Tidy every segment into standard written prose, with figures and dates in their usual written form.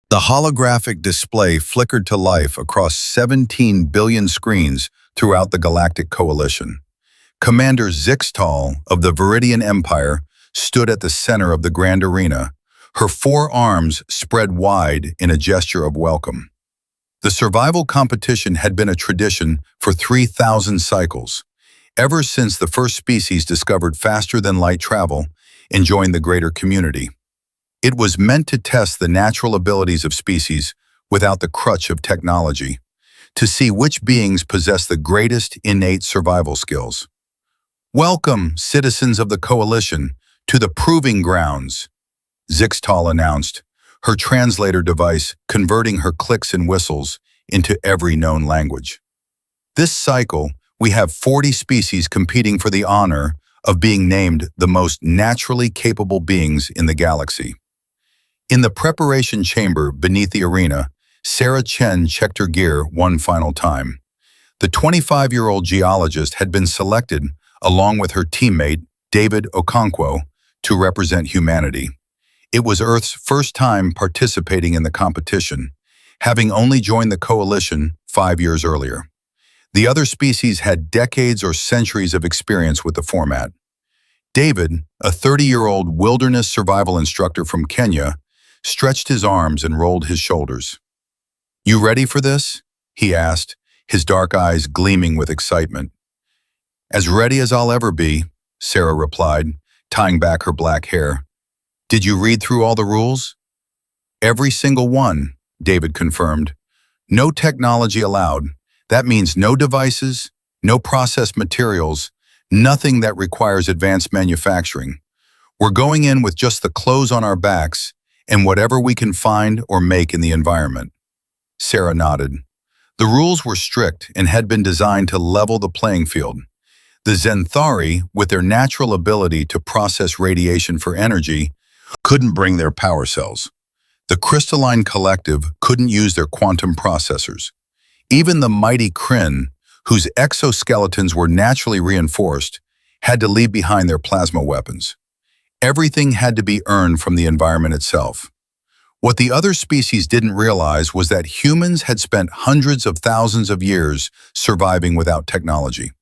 The holographic display flickered to life across 17 billion screens throughout the Galactic Coalition. Commander Zixtal of the Viridian Empire stood at the center of the grand arena, her four arms spread wide in a gesture of welcome. The survival competition had been a tradition for 3,000 cycles, ever since the first species discovered faster-than-light travel and joined the greater community. It was meant to test the natural abilities of species without the crutch of technology, to see which beings possess the greatest innate survival skills. "Welcome, citizens of the Coalition, to the Proving Grounds," Zixtal announced, her translator device converting her clicks and whistles into every known language. "This cycle, we have 40 species competing for the honor of being named the most naturally capable beings in the galaxy." In the preparation chamber beneath the arena, Sarah Chen checked her gear one final time. The 25-year-old geologist had been selected, along with her teammate, David Okonkwo, to represent humanity. It was Earth's first time participating in the competition, having only joined the Coalition 5 years earlier. The other species had decades or centuries of experience with the format. David, a 30-year-old wilderness survival instructor from Kenya, stretched his arms and rolled his shoulders. "You ready for this?" he asked, his dark eyes gleaming with excitement. "As ready as I'll ever be," Sarah replied, tying back her black hair. "Did you read through all the rules?" "Every single one," David confirmed. "No technology allowed. That means no devices, no processed materials, nothing that requires advanced manufacturing. We're going in with just the clothes on our backs and whatever we can find or make in the environment." Sarah nodded. The rules were strict and had been designed to level the playing field. The Zenthari, with their natural ability to process radiation for energy, couldn't bring their power cells. The Crystalline Collective couldn't use their quantum processors. Even the mighty Kryn, whose exoskeletons were naturally reinforced, had to leave behind their plasma weapons. Everything had to be earned from the environment itself. What the other species didn't realize was that humans had spent hundreds of thousands of years surviving without technology.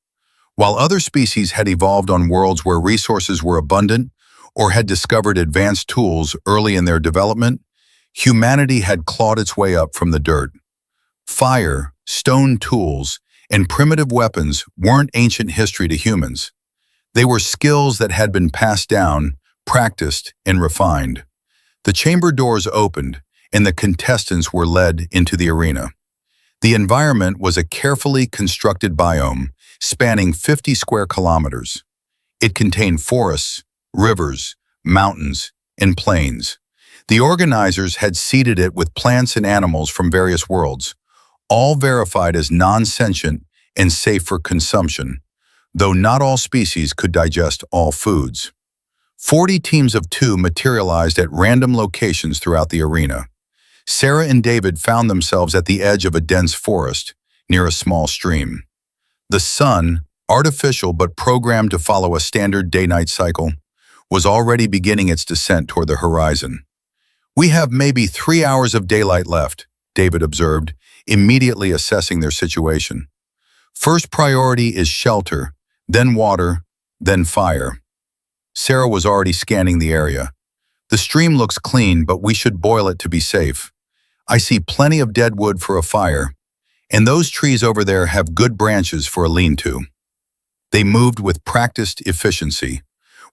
While other species had evolved on worlds where resources were abundant or had discovered advanced tools early in their development, humanity had clawed its way up from the dirt. Fire, stone tools, and primitive weapons weren't ancient history to humans. They were skills that had been passed down, practiced, and refined. The chamber doors opened, and the contestants were led into the arena. The environment was a carefully constructed biome, spanning 50 square kilometers. It contained forests, rivers, mountains, and plains. The organizers had seeded it with plants and animals from various worlds, all verified as non-sentient and safe for consumption, though not all species could digest all foods. 40 teams of 2 materialized at random locations throughout the arena. Sarah and David found themselves at the edge of a dense forest, near a small stream. The sun, artificial but programmed to follow a standard day-night cycle, was already beginning its descent toward the horizon. "We have maybe 3 hours of daylight left," David observed, immediately assessing their situation. "First priority is shelter, then water, then fire." Sarah was already scanning the area. "The stream looks clean, but we should boil it to be safe. I see plenty of dead wood for a fire, and those trees over there have good branches for a lean-to." They moved with practiced efficiency.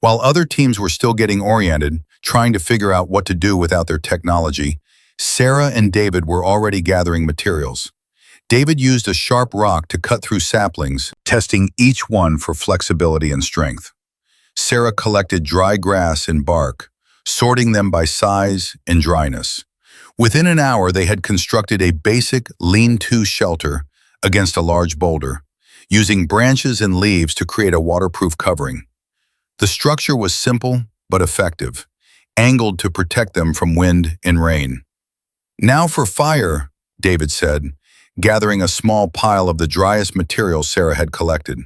While other teams were still getting oriented, trying to figure out what to do without their technology, Sarah and David were already gathering materials. David used a sharp rock to cut through saplings, testing each one for flexibility and strength. Sarah collected dry grass and bark, sorting them by size and dryness. Within an hour, they had constructed a basic lean-to shelter against a large boulder, using branches and leaves to create a waterproof covering. The structure was simple but effective, angled to protect them from wind and rain. "Now for fire," David said, gathering a small pile of the driest material Sarah had collected.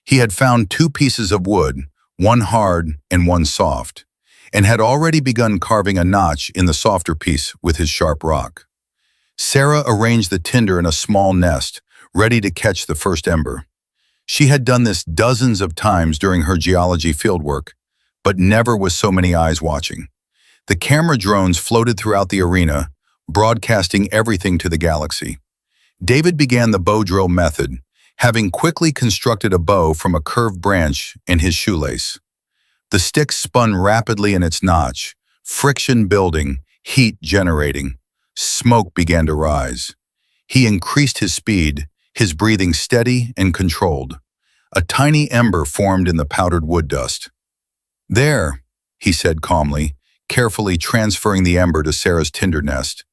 He had found 2 pieces of wood, one hard and one soft, and had already begun carving a notch in the softer piece with his sharp rock. Sarah arranged the tinder in a small nest, ready to catch the first ember. She had done this dozens of times during her geology fieldwork, but never with so many eyes watching. The camera drones floated throughout the arena, broadcasting everything to the galaxy. David began the bow drill method, having quickly constructed a bow from a curved branch in his shoelace. The stick spun rapidly in its notch, friction building, heat generating. Smoke began to rise. He increased his speed, his breathing steady and controlled. A tiny ember formed in the powdered wood dust. "There," he said calmly, carefully transferring the ember to Sarah's tinder nest.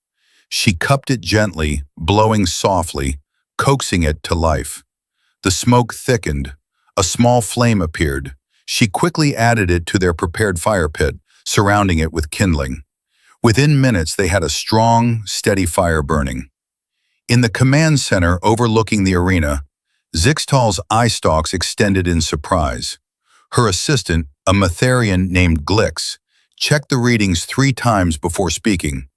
She cupped it gently, blowing softly, coaxing it to life. The smoke thickened. A small flame appeared. She quickly added it to their prepared fire pit, surrounding it with kindling. Within minutes, they had a strong, steady fire burning. In the command center overlooking the arena, Zixtal's eye stalks extended in surprise. Her assistant, a Matharian named Glix, checked the readings 3 times before speaking.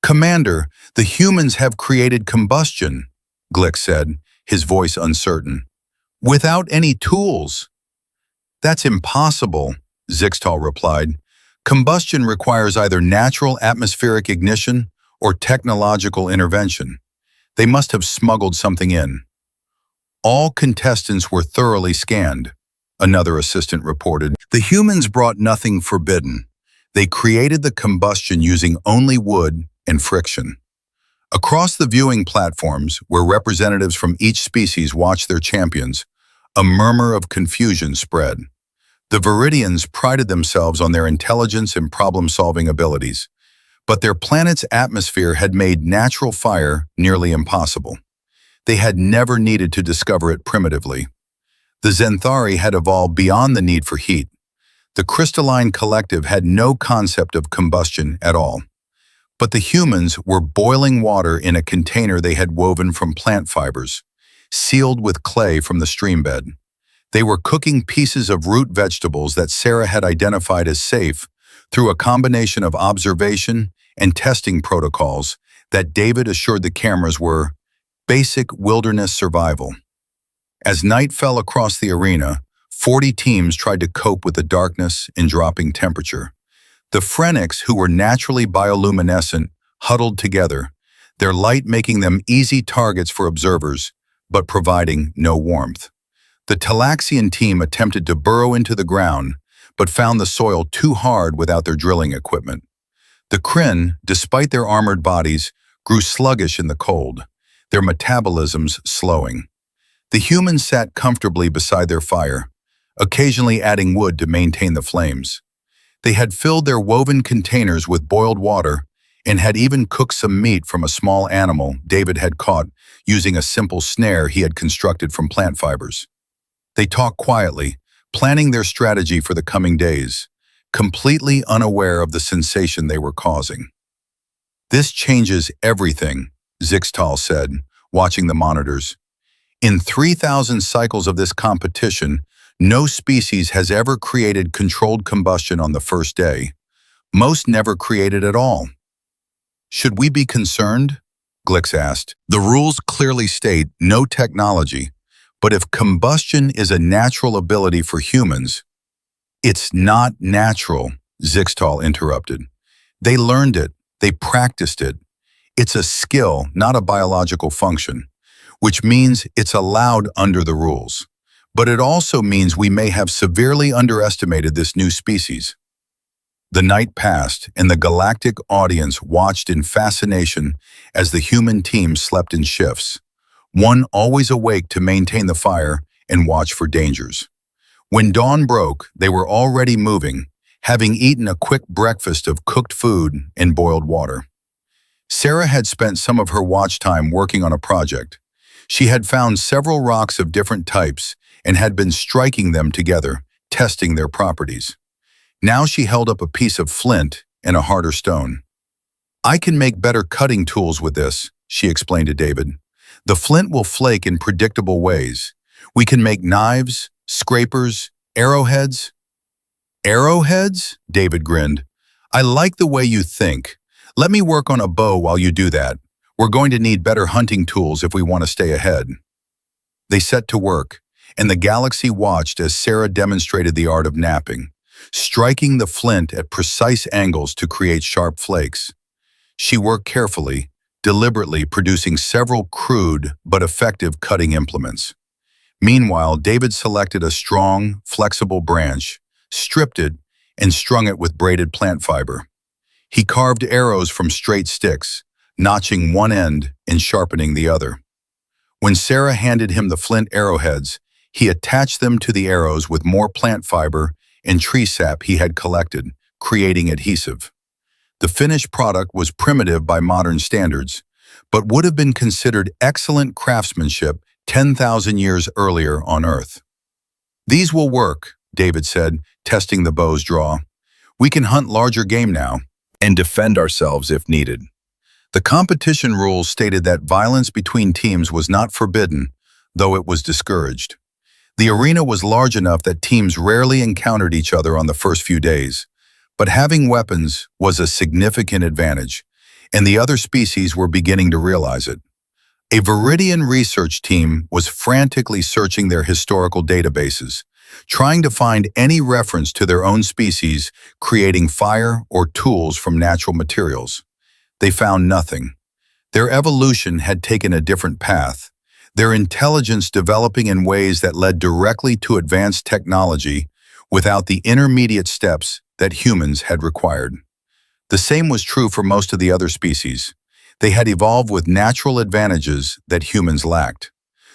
"Commander, the humans have created combustion," Glix said, his voice uncertain. "Without any tools." "That's impossible," Zixtal replied. "Combustion requires either natural atmospheric ignition or technological intervention. They must have smuggled something in." "All contestants were thoroughly scanned," another assistant reported. "The humans brought nothing forbidden. They created the combustion using only wood and friction." Across the viewing platforms, where representatives from each species watched their champions, a murmur of confusion spread. The Viridians prided themselves on their intelligence and problem-solving abilities, but their planet's atmosphere had made natural fire nearly impossible. They had never needed to discover it primitively. The Zenthari had evolved beyond the need for heat. The crystalline collective had no concept of combustion at all. But the humans were boiling water in a container they had woven from plant fibers, sealed with clay from the streambed. They were cooking pieces of root vegetables that Sarah had identified as safe through a combination of observation and testing protocols that David assured the cameras were basic wilderness survival. As night fell across the arena, 40 teams tried to cope with the darkness and dropping temperature. The Phrenics, who were naturally bioluminescent, huddled together, their light making them easy targets for observers, but providing no warmth. The Talaxian team attempted to burrow into the ground, but found the soil too hard without their drilling equipment. The Kryn, despite their armored bodies, grew sluggish in the cold, their metabolisms slowing. The humans sat comfortably beside their fire, occasionally adding wood to maintain the flames. They had filled their woven containers with boiled water and had even cooked some meat from a small animal David had caught using a simple snare he had constructed from plant fibers. They talked quietly, planning their strategy for the coming days, completely unaware of the sensation they were causing. "This changes everything," Zixtal said, watching the monitors. "In 3,000 cycles of this competition, no species has ever created controlled combustion on the first day. Most never created at all." "Should we be concerned?" Glix asked. "The rules clearly state no technology, but if combustion is a natural ability for humans—" "It's not natural," Zixtal interrupted. "They learned it. They practiced it. It's a skill, not a biological function, which means it's allowed under the rules. But it also means we may have severely underestimated this new species." The night passed, and the galactic audience watched in fascination as the human team slept in shifts, one always awake to maintain the fire and watch for dangers. When dawn broke, they were already moving, having eaten a quick breakfast of cooked food and boiled water. Sarah had spent some of her watch time working on a project. She had found several rocks of different types and had been striking them together, testing their properties. Now she held up a piece of flint and a harder stone. "I can make better cutting tools with this," she explained to David. "The flint will flake in predictable ways. We can make knives, scrapers, arrowheads." Arrowheads? David grinned. I like the way you think. Let me work on a bow while you do that. We're going to need better hunting tools if we want to stay ahead. They set to work, and the galaxy watched as Sarah demonstrated the art of napping, striking the flint at precise angles to create sharp flakes. She worked carefully, deliberately producing several crude but effective cutting implements. Meanwhile, David selected a strong, flexible branch, stripped it, and strung it with braided plant fiber. He carved arrows from straight sticks, notching one end and sharpening the other. When Sarah handed him the flint arrowheads, he attached them to the arrows with more plant fiber and tree sap he had collected, creating adhesive. The finished product was primitive by modern standards, but would have been considered excellent craftsmanship 10,000 years earlier on Earth. These will work, David said, testing the bow's draw. We can hunt larger game now and defend ourselves if needed. The competition rules stated that violence between teams was not forbidden, though it was discouraged. The arena was large enough that teams rarely encountered each other on the first few days, but having weapons was a significant advantage, and the other species were beginning to realize it. A Viridian research team was frantically searching their historical databases, trying to find any reference to their own species creating fire or tools from natural materials. They found nothing. Their evolution had taken a different path, their intelligence developing in ways that led directly to advanced technology without the intermediate steps that humans had required. The same was true for most of the other species. They had evolved with natural advantages that humans lacked.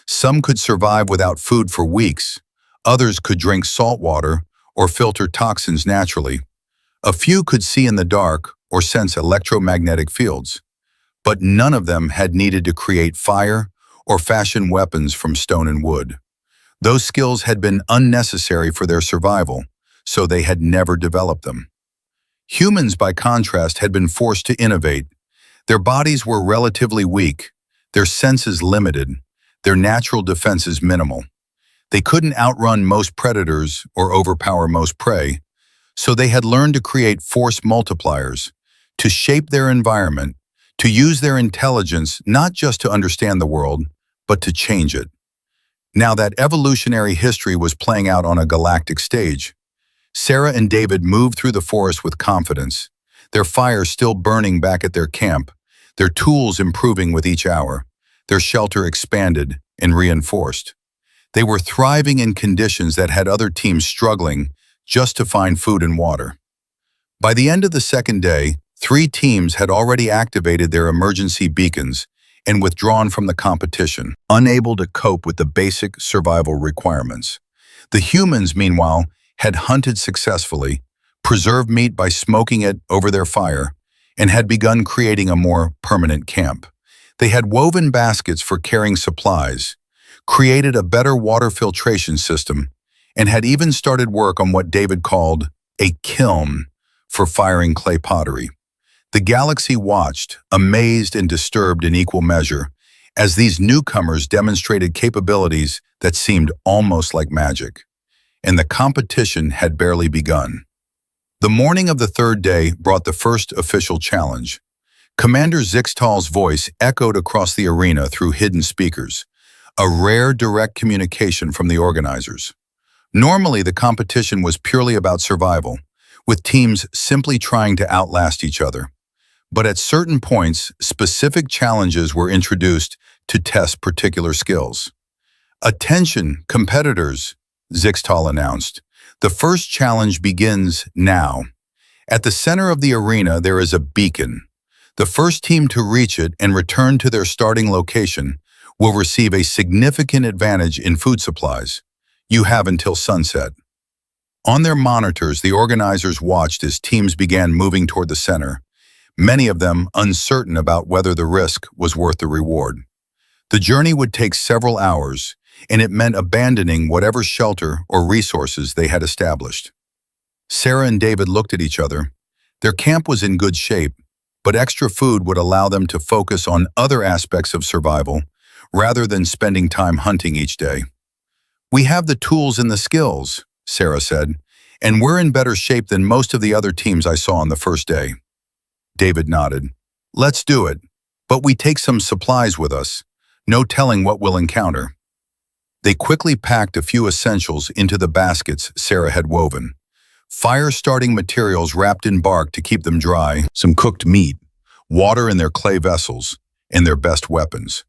Some could survive without food for weeks. Others could drink salt water or filter toxins naturally. A few could see in the dark or sense electromagnetic fields. But none of them had needed to create fire or fashion weapons from stone and wood. Those skills had been unnecessary for their survival, so they had never developed them. Humans, by contrast, had been forced to innovate. Their bodies were relatively weak, their senses limited, their natural defenses minimal. They couldn't outrun most predators or overpower most prey, so they had learned to create force multipliers, to shape their environment, to use their intelligence not just to understand the world, but to change it. Now that evolutionary history was playing out on a galactic stage, Sarah and David moved through the forest with confidence, their fire still burning back at their camp, their tools improving with each hour, their shelter expanded and reinforced. They were thriving in conditions that had other teams struggling just to find food and water. By the end of the second day, 3 teams had already activated their emergency beacons and withdrawn from the competition, unable to cope with the basic survival requirements. The humans, meanwhile, had hunted successfully, preserved meat by smoking it over their fire, and had begun creating a more permanent camp. They had woven baskets for carrying supplies, created a better water filtration system, and had even started work on what David called a kiln for firing clay pottery. The galaxy watched, amazed and disturbed in equal measure, as these newcomers demonstrated capabilities that seemed almost like magic. And the competition had barely begun. The morning of the third day brought the first official challenge. Commander Zixtal's voice echoed across the arena through hidden speakers, a rare direct communication from the organizers. Normally, the competition was purely about survival, with teams simply trying to outlast each other. But at certain points, specific challenges were introduced to test particular skills. "Attention, competitors," Zixtal announced. "The first challenge begins now. At the center of the arena, there is a beacon. The first team to reach it and return to their starting location will receive a significant advantage in food supplies. You have until sunset." On their monitors, the organizers watched as teams began moving toward the center, many of them uncertain about whether the risk was worth the reward. The journey would take several hours, and it meant abandoning whatever shelter or resources they had established. Sarah and David looked at each other. Their camp was in good shape, but extra food would allow them to focus on other aspects of survival rather than spending time hunting each day. "We have the tools and the skills," Sarah said, and we're in better shape than most of the other teams I saw on the first day. David nodded. Let's do it, but we take some supplies with us. No telling what we'll encounter. They quickly packed a few essentials into the baskets Sarah had woven. Fire-starting materials wrapped in bark to keep them dry, some cooked meat, water in their clay vessels, and their best weapons.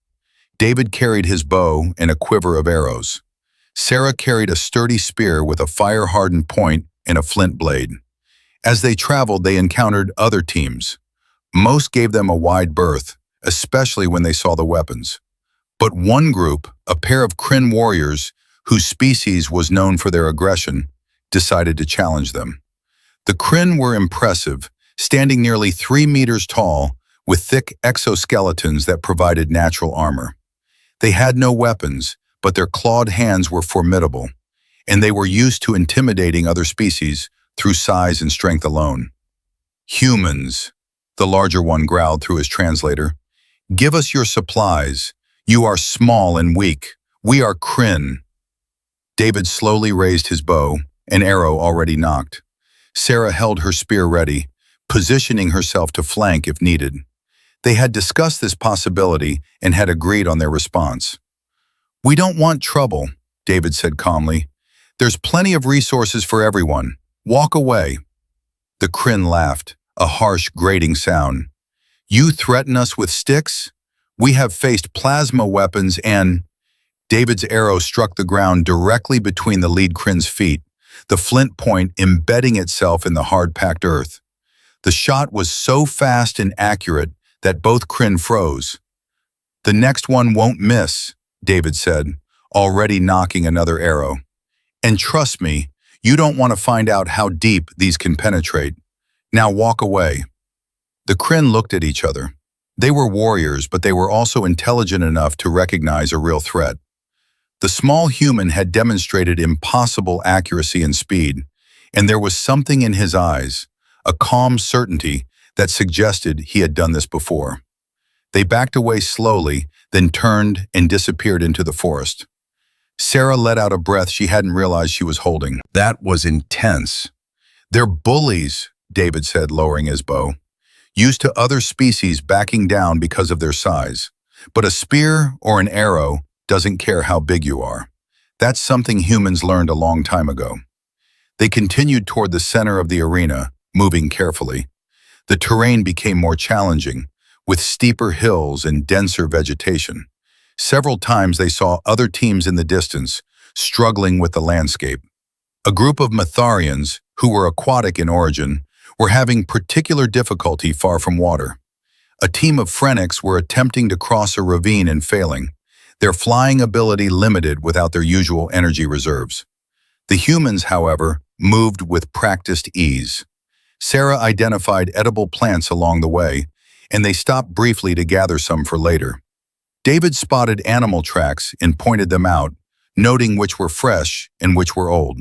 David carried his bow and a quiver of arrows. Sarah carried a sturdy spear with a fire-hardened point and a flint blade. As they traveled, they encountered other teams. Most gave them a wide berth, especially when they saw the weapons. But one group, a pair of Kryn warriors, whose species was known for their aggression, decided to challenge them. The Kryn were impressive, standing nearly 3 meters tall, with thick exoskeletons that provided natural armor. They had no weapons, but their clawed hands were formidable, and they were used to intimidating other species through size and strength alone. Humans, the larger one growled through his translator. Give us your supplies. You are small and weak. We are Kryn. David slowly raised his bow, an arrow already knocked. Sarah held her spear ready, positioning herself to flank if needed. They had discussed this possibility and had agreed on their response. We don't want trouble, David said calmly. There's plenty of resources for everyone. Walk away. The Kryn laughed, a harsh, grating sound. You threaten us with sticks? We have faced plasma weapons and… David's arrow struck the ground directly between the lead Kryn's feet, the flint point embedding itself in the hard-packed earth. The shot was so fast and accurate that both Kryn froze. The next one won't miss, David said, already knocking another arrow. And trust me, you don't want to find out how deep these can penetrate. Now walk away. The Kryn looked at each other. They were warriors, but they were also intelligent enough to recognize a real threat. The small human had demonstrated impossible accuracy and speed, and there was something in his eyes, a calm certainty that suggested he had done this before. They backed away slowly, then turned and disappeared into the forest. Sarah let out a breath she hadn't realized she was holding. That was intense. They're bullies, David said, lowering his bow. Used to other species backing down because of their size. But a spear or an arrow doesn't care how big you are. That's something humans learned a long time ago. They continued toward the center of the arena, moving carefully. The terrain became more challenging, with steeper hills and denser vegetation. Several times they saw other teams in the distance, struggling with the landscape. A group of Mytharians, who were aquatic in origin, were having particular difficulty far from water. A team of Phrenics were attempting to cross a ravine and failing, their flying ability limited without their usual energy reserves. The humans, however, moved with practiced ease. Sarah identified edible plants along the way, and they stopped briefly to gather some for later. David spotted animal tracks and pointed them out, noting which were fresh and which were old.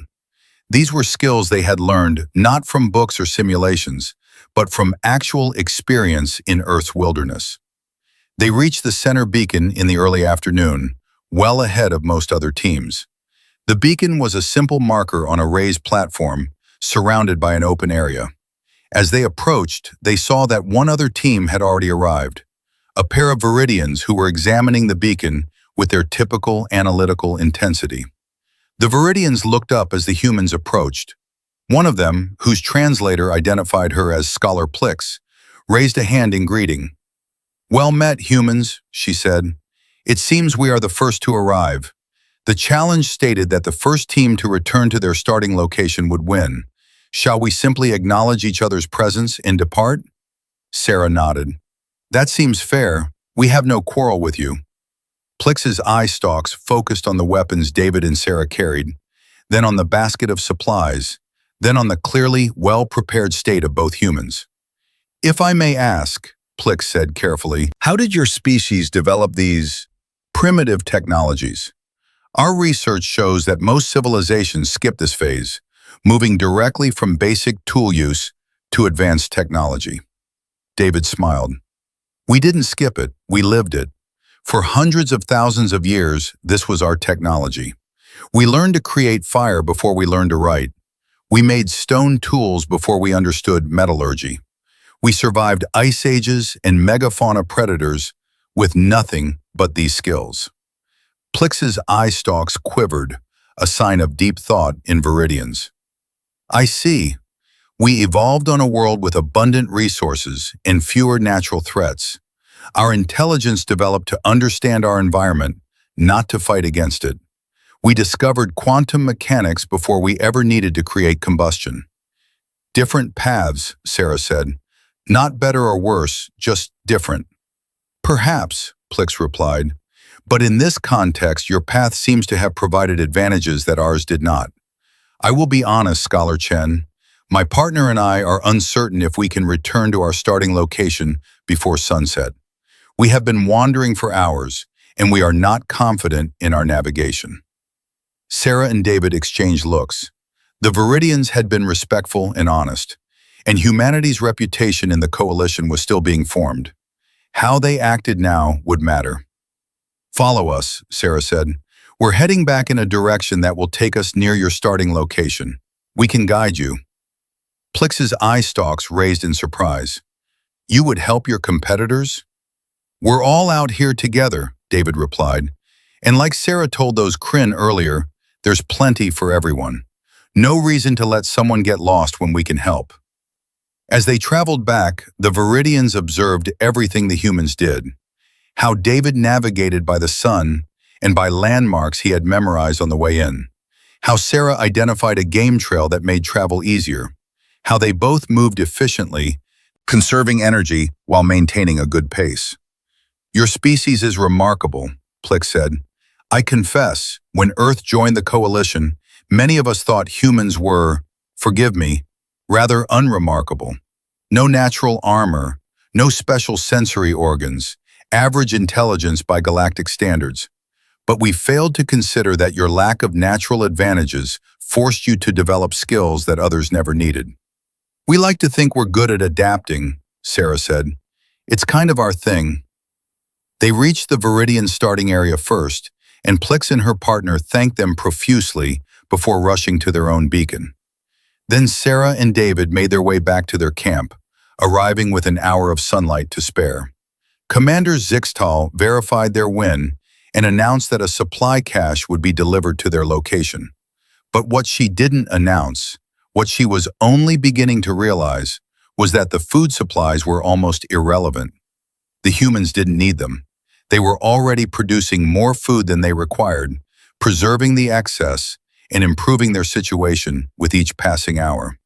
These were skills they had learned not from books or simulations, but from actual experience in Earth's wilderness. They reached the center beacon in the early afternoon, well ahead of most other teams. The beacon was a simple marker on a raised platform, surrounded by an open area. As they approached, they saw that one other team had already arrived, a pair of Viridians who were examining the beacon with their typical analytical intensity. The Viridians looked up as the humans approached. One of them, whose translator identified her as Scholar Plix, raised a hand in greeting. Well met, humans, she said. It seems we are the first to arrive. The challenge stated that the first team to return to their starting location would win. Shall we simply acknowledge each other's presence and depart? Sarah nodded. That seems fair. We have no quarrel with you. Plix's eye stalks focused on the weapons David and Sarah carried, then on the basket of supplies, then on the clearly well-prepared state of both humans. If I may ask, Plix said carefully, how did your species develop these primitive technologies? Our research shows that most civilizations skip this phase, moving directly from basic tool use to advanced technology. David smiled. We didn't skip it, we lived it. For hundreds of thousands of years, this was our technology. We learned to create fire before we learned to write. We made stone tools before we understood metallurgy. We survived ice ages and megafauna predators with nothing but these skills. Plix's eye stalks quivered, a sign of deep thought in Viridians. I see. We evolved on a world with abundant resources and fewer natural threats. Our intelligence developed to understand our environment, not to fight against it. We discovered quantum mechanics before we ever needed to create combustion. Different paths, Sarah said. Not better or worse, just different. Perhaps, Plix replied, but in this context your path seems to have provided advantages that ours did not. I will be honest, Scholar Chen. My partner and I are uncertain if we can return to our starting location before sunset. We have been wandering for hours, and we are not confident in our navigation. Sarah and David exchanged looks. The Viridians had been respectful and honest, and humanity's reputation in the coalition was still being formed. How they acted now would matter. Follow us, Sarah said. We're heading back in a direction that will take us near your starting location. We can guide you. Plix's eye stalks raised in surprise. You would help your competitors? We're all out here together, David replied. And like Sarah told those Kryn earlier, there's plenty for everyone. No reason to let someone get lost when we can help. As they traveled back, the Viridians observed everything the humans did. How David navigated by the sun and by landmarks he had memorized on the way in. How Sarah identified a game trail that made travel easier. How they both moved efficiently, conserving energy while maintaining a good pace. Your species is remarkable, Plix said. I confess, when Earth joined the coalition, many of us thought humans were, forgive me, rather unremarkable. No natural armor, no special sensory organs, average intelligence by galactic standards. But we failed to consider that your lack of natural advantages forced you to develop skills that others never needed. We like to think we're good at adapting, Sarah said. It's kind of our thing. They reached the Viridian starting area first, and Plix and her partner thanked them profusely before rushing to their own beacon. Then Sarah and David made their way back to their camp, arriving with an hour of sunlight to spare. Commander Zixtal verified their win and announced that a supply cache would be delivered to their location. But what she didn't announce, what she was only beginning to realize, was that the food supplies were almost irrelevant. The humans didn't need them. They were already producing more food than they required, preserving the excess and improving their situation with each passing hour.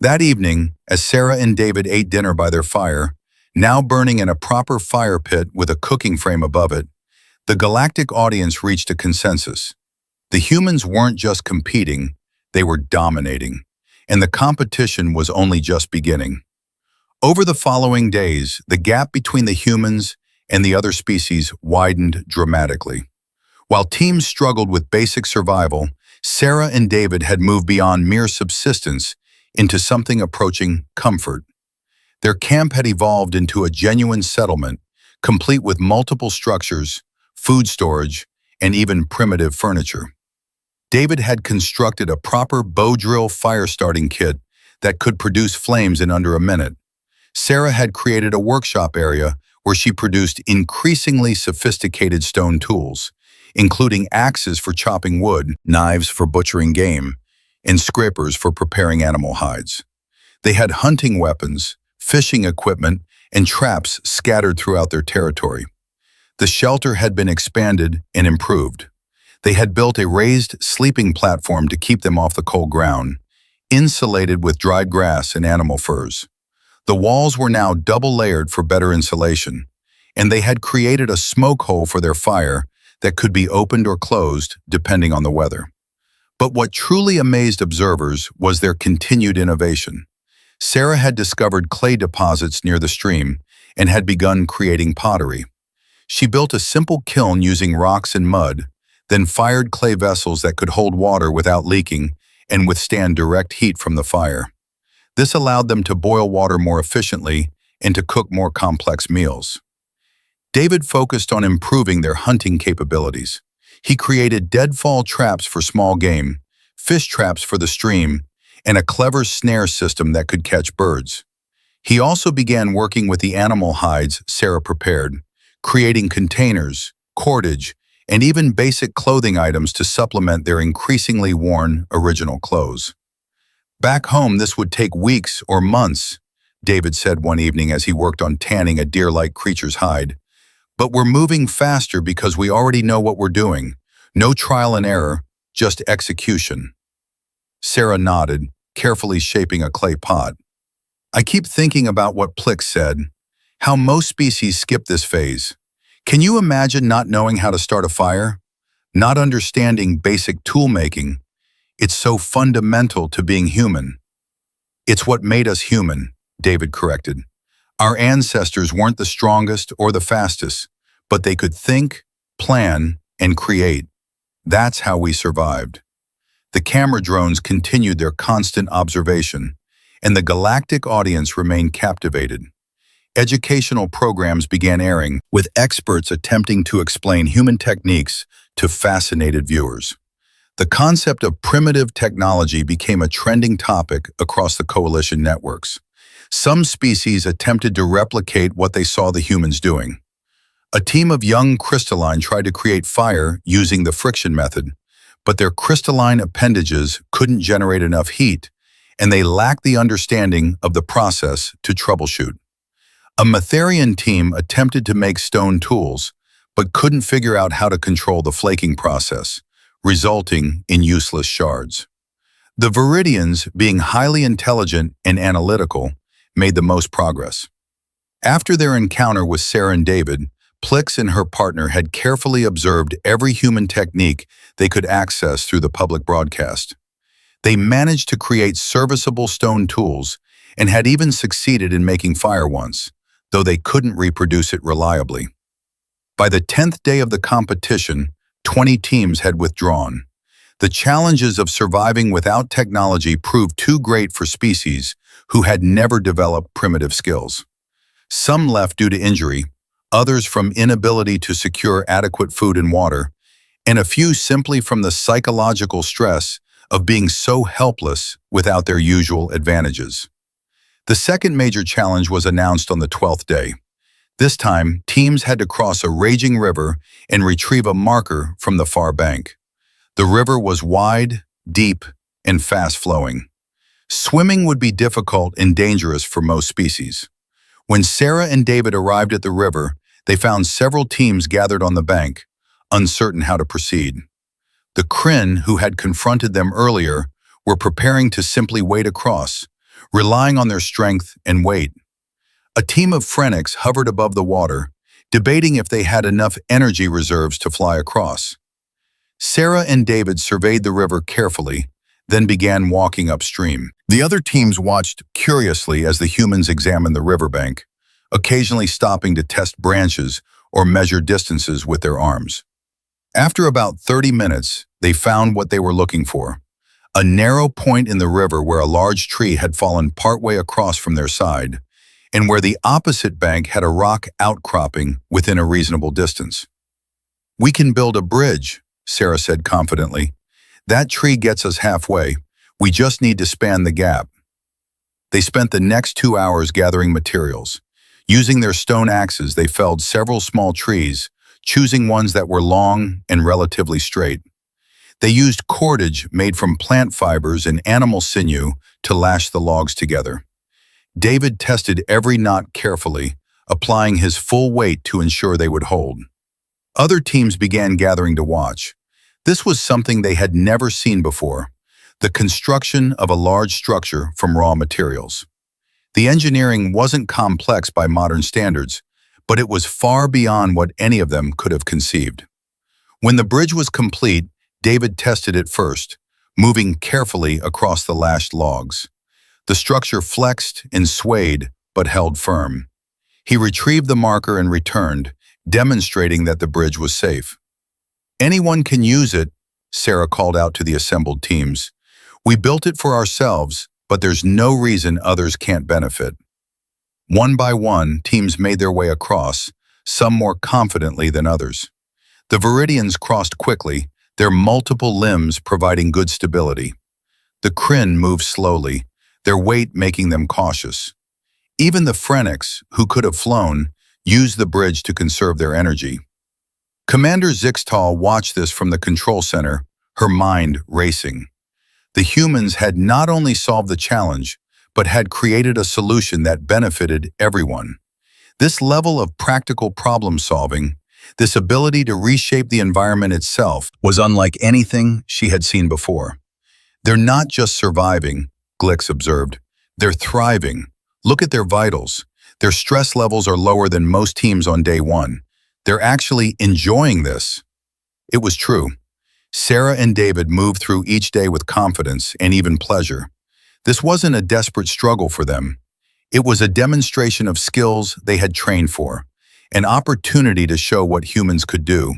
That evening, as Sarah and David ate dinner by their fire, now burning in a proper fire pit with a cooking frame above it, the galactic audience reached a consensus. The humans weren't just competing, they were dominating, and the competition was only just beginning. Over the following days, the gap between the humans and the other species widened dramatically. While teams struggled with basic survival, Sarah and David had moved beyond mere subsistence into something approaching comfort. Their camp had evolved into a genuine settlement, complete with multiple structures, food storage, and even primitive furniture. David had constructed a proper bow drill fire starting kit that could produce flames in under a minute. Sarah had created a workshop area where she produced increasingly sophisticated stone tools, including axes for chopping wood, knives for butchering game, and scrapers for preparing animal hides. They had hunting weapons, fishing equipment, and traps scattered throughout their territory. The shelter had been expanded and improved. They had built a raised sleeping platform to keep them off the cold ground, insulated with dried grass and animal furs. The walls were now double-layered for better insulation, and they had created a smoke hole for their fire that could be opened or closed depending on the weather. But what truly amazed observers was their continued innovation. Sarah had discovered clay deposits near the stream and had begun creating pottery. She built a simple kiln using rocks and mud, then fired clay vessels that could hold water without leaking and withstand direct heat from the fire. This allowed them to boil water more efficiently and to cook more complex meals. David focused on improving their hunting capabilities. He created deadfall traps for small game, fish traps for the stream, and a clever snare system that could catch birds. He also began working with the animal hides Sarah prepared, creating containers, cordage, and even basic clothing items to supplement their increasingly worn original clothes. Back home, this would take weeks or months, David said one evening as he worked on tanning a deer-like creature's hide. But we're moving faster because we already know what we're doing. No trial and error, just execution. Sarah nodded, carefully shaping a clay pot. I keep thinking about what Plix said, how most species skip this phase. Can you imagine not knowing how to start a fire? Not understanding basic tool-making? It's so fundamental to being human. It's what made us human, David corrected. Our ancestors weren't the strongest or the fastest, but they could think, plan, and create. That's how we survived. The camera drones continued their constant observation, and the galactic audience remained captivated. Educational programs began airing, with experts attempting to explain human techniques to fascinated viewers. The concept of primitive technology became a trending topic across the coalition networks. Some species attempted to replicate what they saw the humans doing. A team of young crystalline tried to create fire using the friction method, but their crystalline appendages couldn't generate enough heat, and they lacked the understanding of the process to troubleshoot. A Matherian team attempted to make stone tools, but couldn't figure out how to control the flaking process, resulting in useless shards. The Viridians, being highly intelligent and analytical, made the most progress. After their encounter with Sarah and David, Plix and her partner had carefully observed every human technique they could access through the public broadcast. They managed to create serviceable stone tools and had even succeeded in making fire once, though they couldn't reproduce it reliably. By the 10th day of the competition, 20 teams had withdrawn. The challenges of surviving without technology proved too great for species who had never developed primitive skills. Some left due to injury, others from inability to secure adequate food and water, and a few simply from the psychological stress of being so helpless without their usual advantages. The second major challenge was announced on the 12th day. This time, teams had to cross a raging river and retrieve a marker from the far bank. The river was wide, deep, and fast-flowing. Swimming would be difficult and dangerous for most species. When Sarah and David arrived at the river, they found several teams gathered on the bank, uncertain how to proceed. The Kryn, who had confronted them earlier, were preparing to simply wade across, relying on their strength and weight. A team of Phrenics hovered above the water, debating if they had enough energy reserves to fly across. Sarah and David surveyed the river carefully, then began walking upstream. The other teams watched curiously as the humans examined the riverbank, occasionally stopping to test branches or measure distances with their arms. After about 30 minutes, they found what they were looking for: a narrow point in the river where a large tree had fallen partway across from their side, and where the opposite bank had a rock outcropping within a reasonable distance. "We can build a bridge," Sarah said confidently. "That tree gets us halfway. We just need to span the gap." They spent the next 2 hours gathering materials. Using their stone axes, they felled several small trees, choosing ones that were long and relatively straight. They used cordage made from plant fibers and animal sinew to lash the logs together. David tested every knot carefully, applying his full weight to ensure they would hold. Other teams began gathering to watch. This was something they had never seen before: the construction of a large structure from raw materials. The engineering wasn't complex by modern standards, but it was far beyond what any of them could have conceived. When the bridge was complete, David tested it first, moving carefully across the lashed logs. The structure flexed and swayed, but held firm. He retrieved the marker and returned, demonstrating that the bridge was safe. "Anyone can use it," Sarah called out to the assembled teams. "We built it for ourselves, but there's no reason others can't benefit." One by one, teams made their way across, some more confidently than others. The Viridians crossed quickly, their multiple limbs providing good stability. The Kryn moved slowly, their weight making them cautious. Even the Phoenix, who could have flown, used the bridge to conserve their energy. Commander Zixtal watched this from the control center, her mind racing. The humans had not only solved the challenge, but had created a solution that benefited everyone. This level of practical problem solving, this ability to reshape the environment itself, was unlike anything she had seen before. They're not just surviving, Glix observed. They're thriving. Look at their vitals. Their stress levels are lower than most teams on day one. They're actually enjoying this. It was true. Sarah and David moved through each day with confidence and even pleasure. This wasn't a desperate struggle for them. It was a demonstration of skills they had trained for, an opportunity to show what humans could do.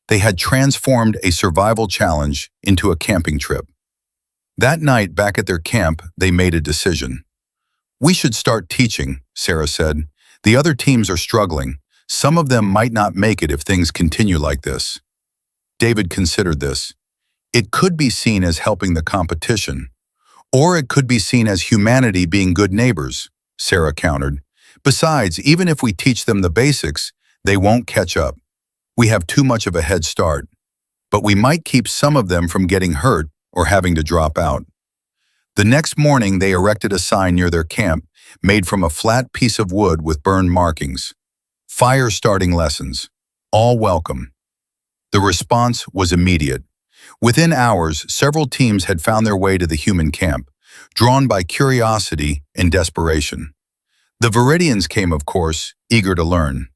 They had transformed a survival challenge into a camping trip. That night, back at their camp, they made a decision. "We should start teaching," Sarah said. "The other teams are struggling. Some of them might not make it if things continue like this." David considered this. It could be seen as helping the competition, or it could be seen as humanity being good neighbors, Sarah countered. "Besides, even if we teach them the basics, they won't catch up. We have too much of a head start. But we might keep some of them from getting hurt or having to drop out." The next morning, they erected a sign near their camp, made from a flat piece of wood with burned markings. "Fire starting lessons. All welcome." The response was immediate. Within hours, several teams had found their way to the human camp, drawn by curiosity and desperation. The Viridians came, of course, eager to learn.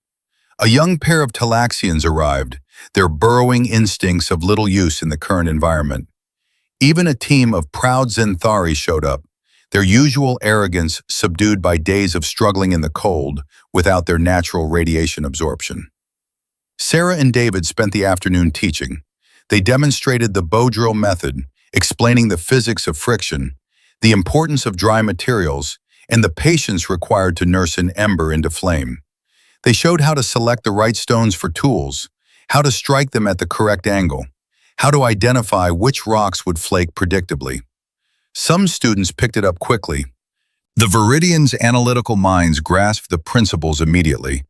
A young pair of Talaxians arrived, their burrowing instincts of little use in the current environment. Even a team of proud Zenthari showed up, their usual arrogance subdued by days of struggling in the cold without their natural radiation absorption. Sarah and David spent the afternoon teaching. They demonstrated the bow drill method, explaining the physics of friction, the importance of dry materials, and the patience required to nurse an ember into flame. They showed how to select the right stones for tools, how to strike them at the correct angle, how to identify which rocks would flake predictably. Some students picked it up quickly. The Viridians' analytical minds grasped the principles immediately,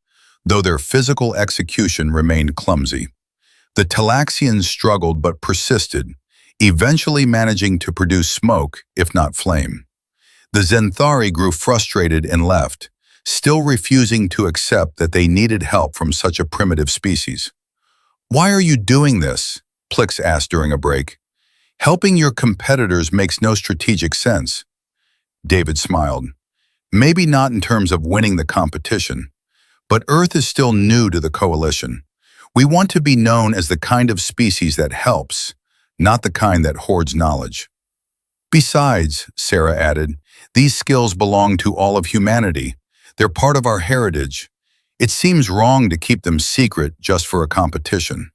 though their physical execution remained clumsy. The Talaxians struggled but persisted, eventually managing to produce smoke, if not flame. The Zenthari grew frustrated and left, still refusing to accept that they needed help from such a primitive species. "Why are you doing this?" Plix asked during a break. "Helping your competitors makes no strategic sense." David smiled. "Maybe not in terms of winning the competition, but Earth is still new to the coalition. We want to be known as the kind of species that helps, not the kind that hoards knowledge." "Besides," Sarah added, "these skills belong to all of humanity. They're part of our heritage. It seems wrong to keep them secret just for a competition."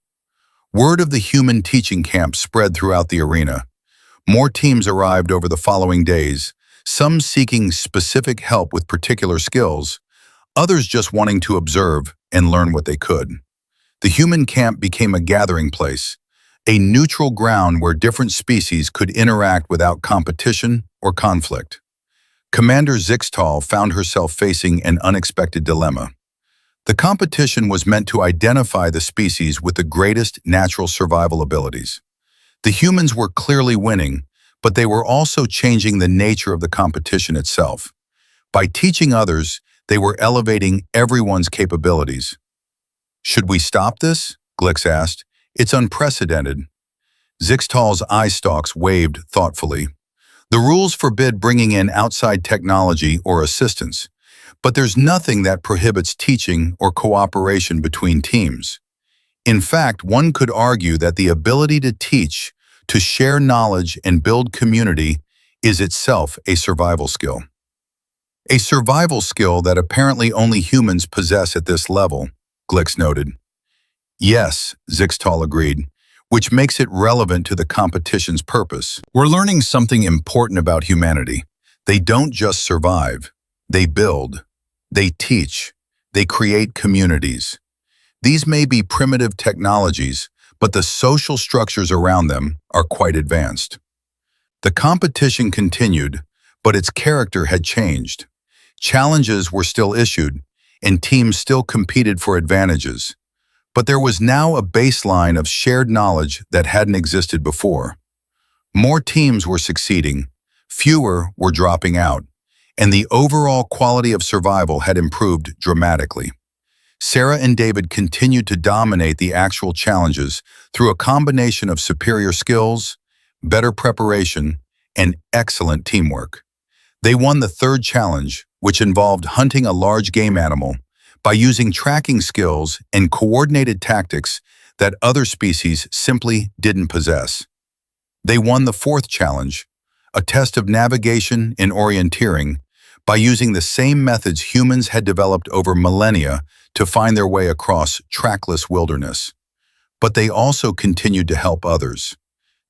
Word of the human teaching camp spread throughout the arena. More teams arrived over the following days, some seeking specific help with particular skills, others just wanting to observe and learn what they could. The human camp became a gathering place, a neutral ground where different species could interact without competition or conflict. Commander Zixtal found herself facing an unexpected dilemma. The competition was meant to identify the species with the greatest natural survival abilities. The humans were clearly winning, but they were also changing the nature of the competition itself. By teaching others, they were elevating everyone's capabilities. "Should we stop this?" Glix asked. "It's unprecedented." Zixtal's eye stalks waved thoughtfully. "The rules forbid bringing in outside technology or assistance, but there's nothing that prohibits teaching or cooperation between teams. In fact, one could argue that the ability to teach, to share knowledge and build community is itself a survival skill. A survival skill that apparently only humans possess at this level," Glix noted. "Yes," Zixtal agreed, "which makes it relevant to the competition's purpose. We're learning something important about humanity. They don't just survive. They build. They teach. They create communities. These may be primitive technologies, but the social structures around them are quite advanced." The competition continued, but its character had changed. Challenges were still issued, and teams still competed for advantages. But there was now a baseline of shared knowledge that hadn't existed before. More teams were succeeding, fewer were dropping out, and the overall quality of survival had improved dramatically. Sarah and David continued to dominate the actual challenges through a combination of superior skills, better preparation, and excellent teamwork. They won the third challenge, which involved hunting a large game animal, by using tracking skills and coordinated tactics that other species simply didn't possess. They won the fourth challenge, a test of navigation and orienteering, by using the same methods humans had developed over millennia to find their way across trackless wilderness. But they also continued to help others.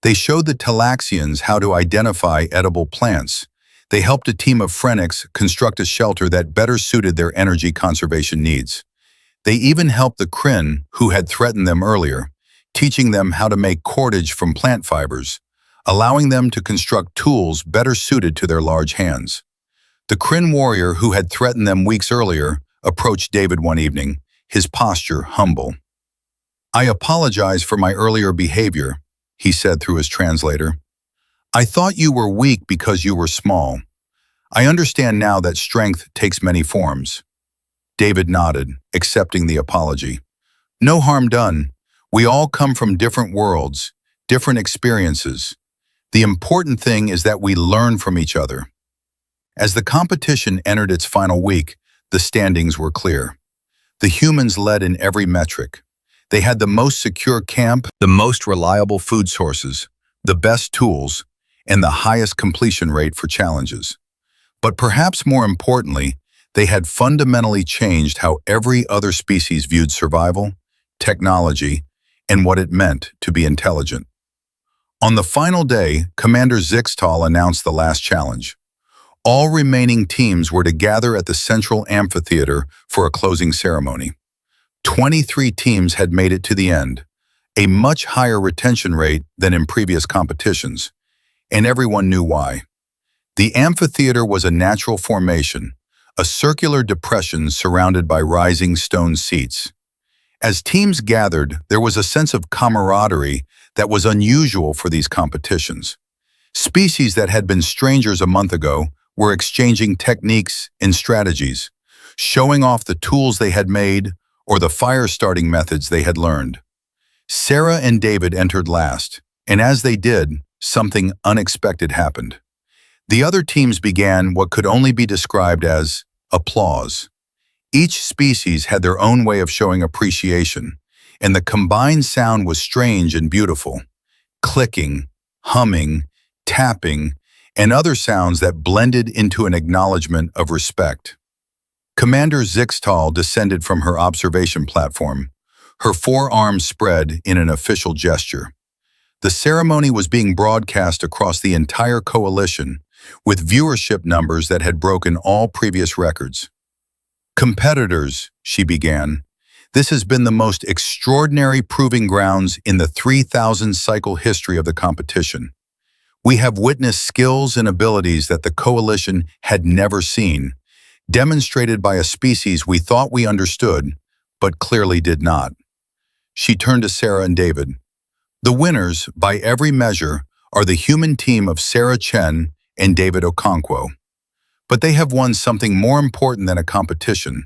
They showed the Talaxians how to identify edible plants. They helped a team of Phrenics construct a shelter that better suited their energy conservation needs. They even helped the Kryn, who had threatened them earlier, teaching them how to make cordage from plant fibers, allowing them to construct tools better suited to their large hands. The Kryn warrior who had threatened them weeks earlier approached David one evening, his posture humble. "I apologize for my earlier behavior," he said through his translator. "I thought you were weak because you were small. I understand now that strength takes many forms." David nodded, accepting the apology. "No harm done. We all come from different worlds, different experiences. The important thing is that we learn from each other." As the competition entered its final week, the standings were clear. The humans led in every metric. They had the most secure camp, the most reliable food sources, the best tools, and the highest completion rate for challenges. But perhaps more importantly, they had fundamentally changed how every other species viewed survival, technology, and what it meant to be intelligent. On the final day, Commander Zixtal announced the last challenge. All remaining teams were to gather at the central amphitheater for a closing ceremony. 23 teams had made it to the end, a much higher retention rate than in previous competitions, and everyone knew why. The amphitheater was a natural formation, a circular depression surrounded by rising stone seats. As teams gathered, there was a sense of camaraderie that was unusual for these competitions. Species that had been strangers a month ago were exchanging techniques and strategies, showing off the tools they had made or the fire-starting methods they had learned. Sarah and David entered last, and as they did, something unexpected happened. The other teams began what could only be described as applause. Each species had their own way of showing appreciation, and the combined sound was strange and beautiful. Clicking, humming, tapping, and other sounds that blended into an acknowledgement of respect. Commander Zixtal descended from her observation platform, her forearms spread in an official gesture. The ceremony was being broadcast across the entire coalition, with viewership numbers that had broken all previous records. "Competitors," she began, "this has been the most extraordinary proving grounds in the 3,000-cycle history of the competition. We have witnessed skills and abilities that the coalition had never seen, demonstrated by a species we thought we understood, but clearly did not." She turned to Sarah and David. "The winners, by every measure, are the human team of Sarah Chen and David Okonkwo. But they have won something more important than a competition.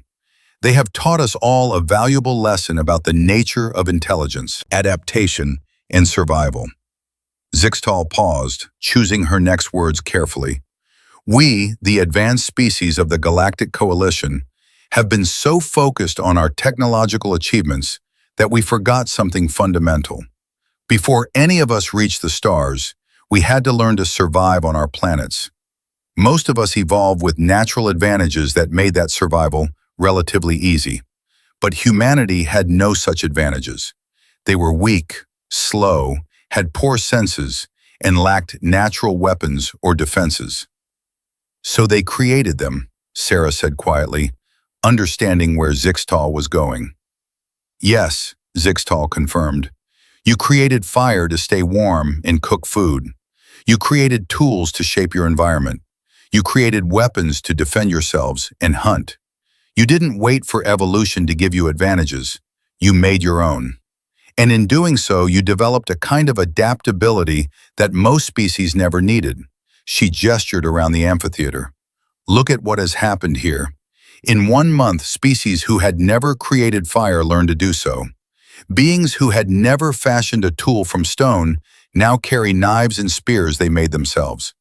They have taught us all a valuable lesson about the nature of intelligence, adaptation, and survival." Zixtal paused, choosing her next words carefully. "We, the advanced species of the Galactic Coalition, have been so focused on our technological achievements that we forgot something fundamental. Before any of us reached the stars, we had to learn to survive on our planets. Most of us evolved with natural advantages that made that survival relatively easy. But humanity had no such advantages. They were weak, slow, had poor senses, and lacked natural weapons or defenses. So they created them," Sarah said quietly, understanding where Zixtal was going. "Yes," Zixtal confirmed. "You created fire to stay warm and cook food. You created tools to shape your environment. You created weapons to defend yourselves and hunt. You didn't wait for evolution to give you advantages. You made your own. And in doing so, you developed a kind of adaptability that most species never needed. She gestured around the amphitheater. Look at what has happened here. In 1 month, species who had never created fire learned to do so. Beings who had never fashioned a tool from stone now carry knives and spears they made themselves.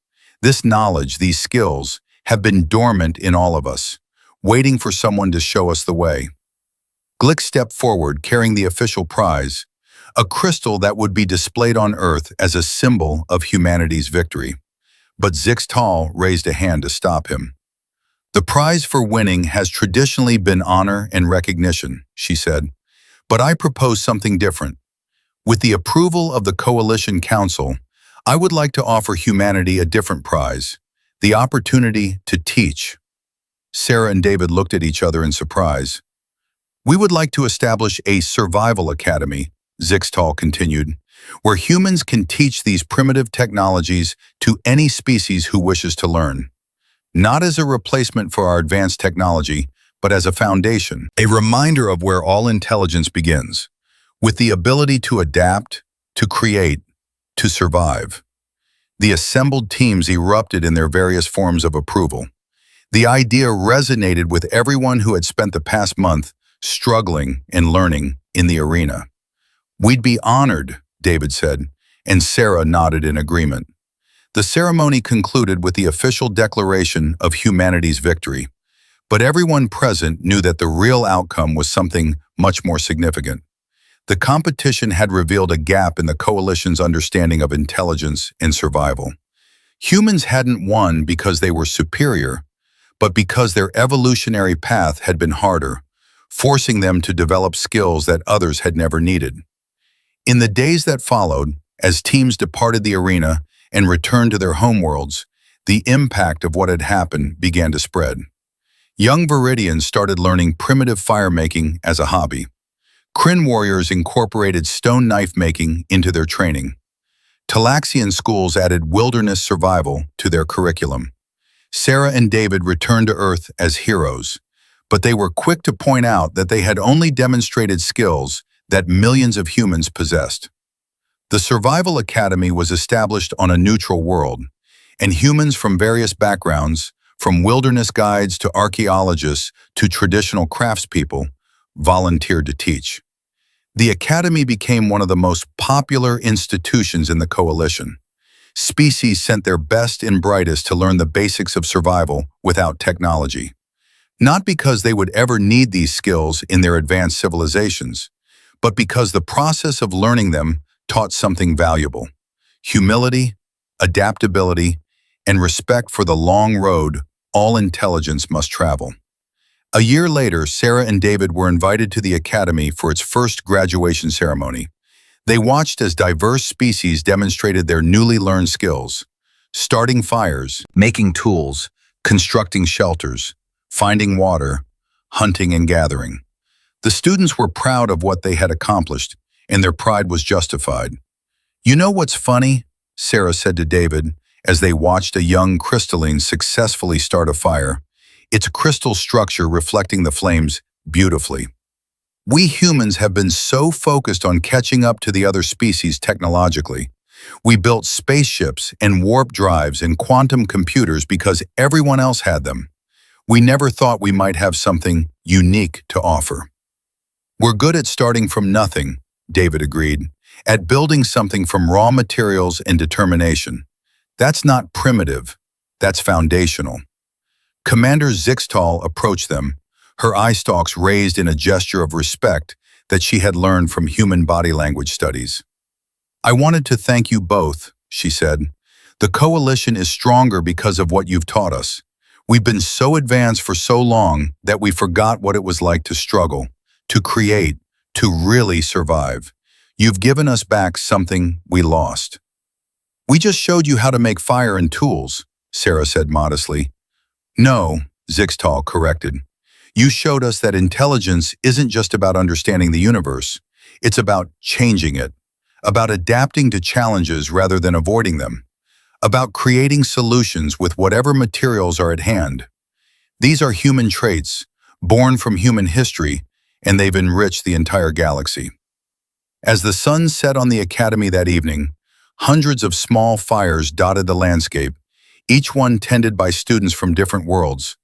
This knowledge, these skills, have been dormant in all of us, waiting for someone to show us the way. Glick stepped forward, carrying the official prize, a crystal that would be displayed on Earth as a symbol of humanity's victory. But Zixtal raised a hand to stop him. The prize for winning has traditionally been honor and recognition, she said, but I propose something different. With the approval of the Coalition Council, I would like to offer humanity a different prize, the opportunity to teach. Sarah and David looked at each other in surprise. We would like to establish a survival academy, Zixtal continued, where humans can teach these primitive technologies to any species who wishes to learn. Not as a replacement for our advanced technology, but as a foundation, a reminder of where all intelligence begins, with the ability to adapt, to create, to survive. The assembled teams erupted in their various forms of approval. The idea resonated with everyone who had spent the past month struggling and learning in the arena. We'd be honored, David said, and Sarah nodded in agreement. The ceremony concluded with the official declaration of humanity's victory, but everyone present knew that the real outcome was something much more significant. The competition had revealed a gap in the coalition's understanding of intelligence and survival. Humans hadn't won because they were superior, but because their evolutionary path had been harder, forcing them to develop skills that others had never needed. In the days that followed, as teams departed the arena and returned to their homeworlds, the impact of what had happened began to spread. Young Viridians started learning primitive fire-making as a hobby. Kryn warriors incorporated stone knife making into their training. Talaxian schools added wilderness survival to their curriculum. Sarah and David returned to Earth as heroes, but they were quick to point out that they had only demonstrated skills that millions of humans possessed. The Survival Academy was established on a neutral world, and humans from various backgrounds, from wilderness guides to archaeologists to traditional craftspeople, volunteered to teach. The academy became one of the most popular institutions in the coalition. Species sent their best and brightest to learn the basics of survival without technology. Not because they would ever need these skills in their advanced civilizations, but because the process of learning them taught something valuable: humility, adaptability, and respect for the long road all intelligence must travel. A year later, Sarah and David were invited to the academy for its first graduation ceremony. They watched as diverse species demonstrated their newly learned skills: starting fires, making tools, constructing shelters, finding water, hunting and gathering. The students were proud of what they had accomplished, and their pride was justified. You know what's funny? Sarah said to David as they watched a young crystalline successfully start a fire, its crystal structure reflecting the flames beautifully. We humans have been so focused on catching up to the other species technologically. We built spaceships and warp drives and quantum computers because everyone else had them. We never thought we might have something unique to offer. We're good at starting from nothing, David agreed, at building something from raw materials and determination. That's not primitive, that's foundational. Commander Zixtal approached them, her eye stalks raised in a gesture of respect that she had learned from human body language studies. I wanted to thank you both, she said. The coalition is stronger because of what you've taught us. We've been so advanced for so long that we forgot what it was like to struggle, to create, to really survive. You've given us back something we lost. We just showed you how to make fire and tools, Sarah said modestly. No, Zixtal corrected. You showed us that intelligence isn't just about understanding the universe. It's about changing it, about adapting to challenges rather than avoiding them, about creating solutions with whatever materials are at hand. These are human traits, born from human history, and they've enriched the entire galaxy. As the sun set on the Academy that evening, hundreds of small fires dotted the landscape, each one tended by students from different worlds,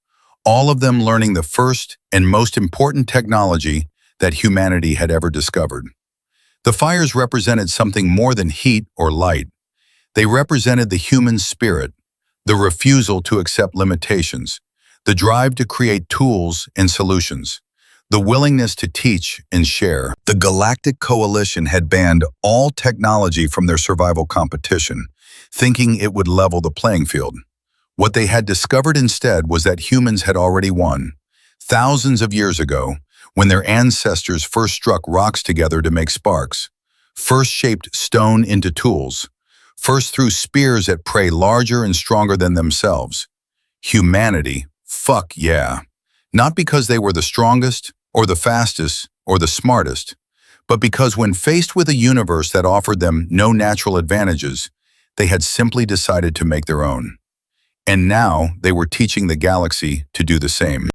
all of them learning the first and most important technology that humanity had ever discovered. The fires represented something more than heat or light. They represented the human spirit, the refusal to accept limitations, the drive to create tools and solutions, the willingness to teach and share. The Galactic Coalition had banned all technology from their survival competition, thinking it would level the playing field. What they had discovered instead was that humans had already won. Thousands of years ago, when their ancestors first struck rocks together to make sparks, first shaped stone into tools, first threw spears at prey larger and stronger than themselves. Humanity, fuck yeah. Not because they were the strongest, or the fastest, or the smartest, but because when faced with a universe that offered them no natural advantages, they had simply decided to make their own. And now they were teaching the galaxy to do the same.